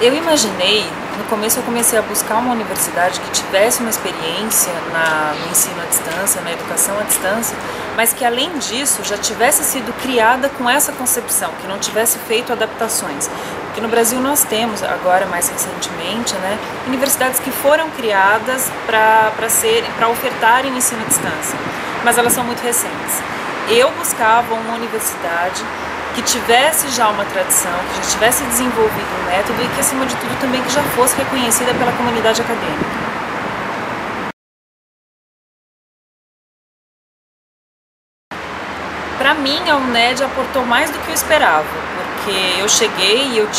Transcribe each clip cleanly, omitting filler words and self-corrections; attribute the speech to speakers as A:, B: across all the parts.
A: Eu imaginei, no começo eu comecei a buscar uma universidade que tivesse uma experiência no ensino à distância, na educação à distância, mas que além disso já tivesse sido criada com essa concepção, que não tivesse feito adaptações. Porque no Brasil nós temos, agora mais recentemente, universidades que foram criadas para ofertarem o ensino à distância, mas elas são muito recentes. Eu buscava uma universidade que tivesse já uma tradição, que já tivesse desenvolvido um método e que, acima de tudo, também que já fosse reconhecida pela comunidade acadêmica. Para mim, a UNED aportou mais do que eu esperava, porque eu cheguei e eu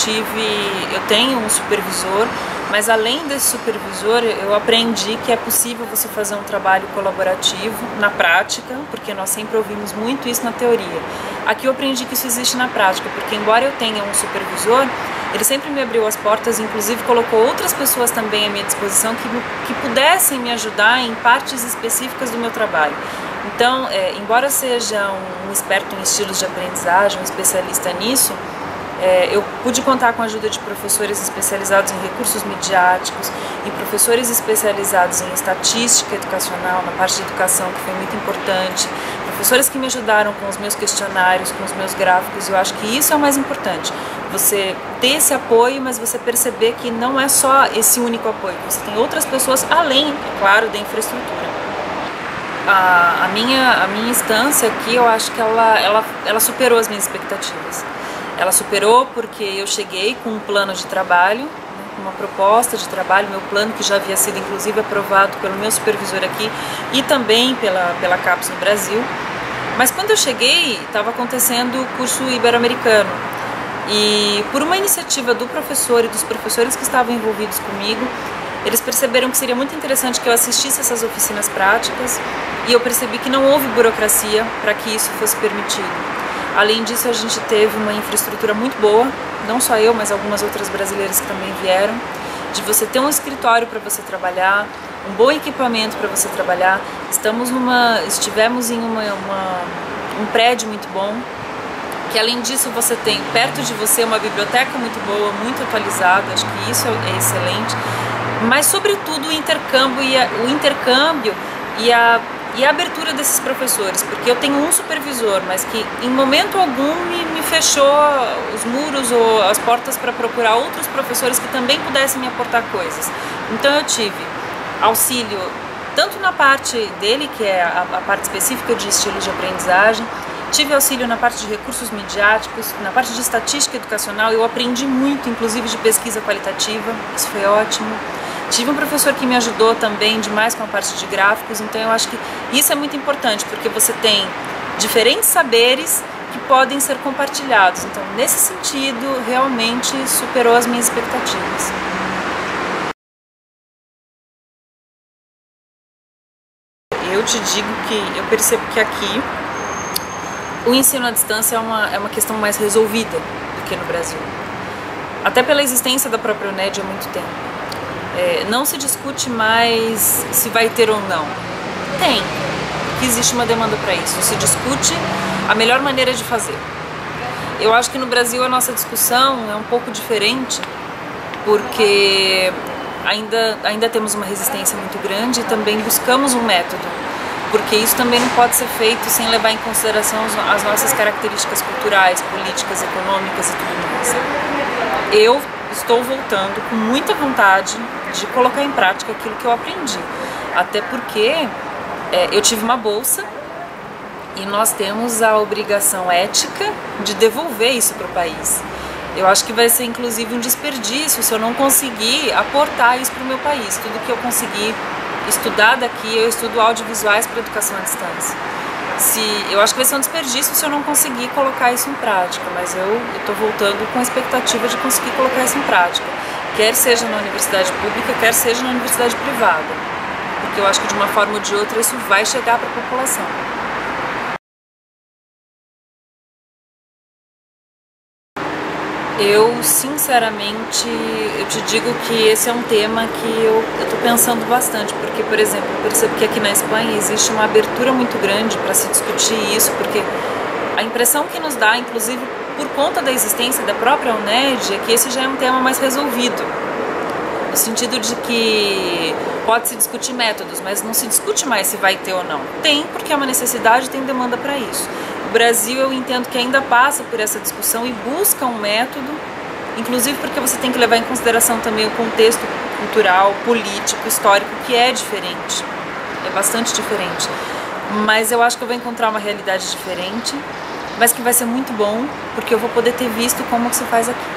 A: tenho um supervisor, mas além desse supervisor, eu aprendi que é possível você fazer um trabalho colaborativo na prática, porque nós sempre ouvimos muito isso na teoria. Aqui eu aprendi que isso existe na prática, porque embora eu tenha um supervisor, ele sempre me abriu as portas, inclusive colocou outras pessoas também à minha disposição que pudessem me ajudar em partes específicas do meu trabalho. Então, embora seja um esperto em estilos de aprendizagem, um especialista nisso, eu pude contar com a ajuda de professores especializados em recursos midiáticos, em professores especializados em estatística educacional, na parte de educação, que foi muito importante, professores que me ajudaram com os meus questionários, com os meus gráficos. Eu acho que isso é o mais importante, você ter esse apoio, mas você perceber que não é só esse único apoio, você tem outras pessoas além, é claro, da infraestrutura. A minha instância aqui, eu acho que ela superou as minhas expectativas. Ela superou porque eu cheguei com um plano de trabalho, uma proposta de trabalho, meu plano que já havia sido inclusive aprovado pelo meu supervisor aqui e também pela CAPES no Brasil. Mas quando eu cheguei, estava acontecendo o curso ibero-americano e por uma iniciativa do professor e dos professores que estavam envolvidos comigo, eles perceberam que seria muito interessante que eu assistisse essas oficinas práticas e eu percebi que não houve burocracia para que isso fosse permitido. Além disso, a gente teve uma infraestrutura muito boa, não só eu, mas algumas outras brasileiras que também vieram, de você ter um escritório para você trabalhar, um bom equipamento para você trabalhar. Estivemos em um prédio muito bom, que além disso você tem perto de você uma biblioteca muito boa, muito atualizada, acho que isso é excelente. Mas sobretudo o intercâmbio e a abertura desses professores, porque eu tenho um supervisor, mas que em momento algum me fechou os muros ou as portas para procurar outros professores que também pudessem me aportar coisas. Então eu tive auxílio tanto na parte dele, que é a parte específica de estilos de aprendizagem, tive auxílio na parte de recursos midiáticos, na parte de estatística educacional. Eu aprendi muito, inclusive de pesquisa qualitativa, isso foi ótimo. Tive um professor que me ajudou também demais com a parte de gráficos, então eu acho que isso é muito importante, porque você tem diferentes saberes que podem ser compartilhados. Então, nesse sentido, realmente superou as minhas expectativas. Eu te digo que eu percebo que aqui o ensino à distância é uma questão mais resolvida do que no Brasil. Até pela existência da própria UNED há muito tempo. Não se discute mais se vai ter ou não. Tem, que existe uma demanda para isso. Se discute a melhor maneira de fazer. Eu acho que no Brasil a nossa discussão é um pouco diferente, porque ainda temos uma resistência muito grande e também buscamos um método, porque isso também não pode ser feito sem levar em consideração as nossas características culturais, políticas, econômicas e tudo mais. Eu estou voltando com muita vontade de colocar em prática aquilo que eu aprendi, até porque eu tive uma bolsa e nós temos a obrigação ética de devolver isso para o país. Eu acho que vai ser inclusive um desperdício se eu não conseguir aportar isso para o meu país. Tudo que eu conseguir estudar daqui, eu estudo audiovisuais para educação à distância. Eu acho que vai ser um desperdício se eu não conseguir colocar isso em prática, mas eu estou voltando com a expectativa de conseguir colocar isso em prática, quer seja na universidade pública, quer seja na universidade privada, porque eu acho que de uma forma ou de outra isso vai chegar para a população. Eu, sinceramente, eu te digo que esse é um tema que eu estou pensando bastante, porque, por exemplo, eu percebo que aqui na Espanha existe uma abertura muito grande para se discutir isso, porque a impressão que nos dá, inclusive por conta da existência da própria UNED, é que esse já é um tema mais resolvido. No sentido de que pode-se discutir métodos, mas não se discute mais se vai ter ou não. Tem, porque é uma necessidade e tem demanda para isso. O Brasil, eu entendo que ainda passa por essa discussão e busca um método, inclusive porque você tem que levar em consideração também o contexto cultural, político, histórico, que é diferente. É bastante diferente. Mas eu acho que eu vou encontrar uma realidade diferente, mas que vai ser muito bom, porque eu vou poder ter visto como que se faz aqui.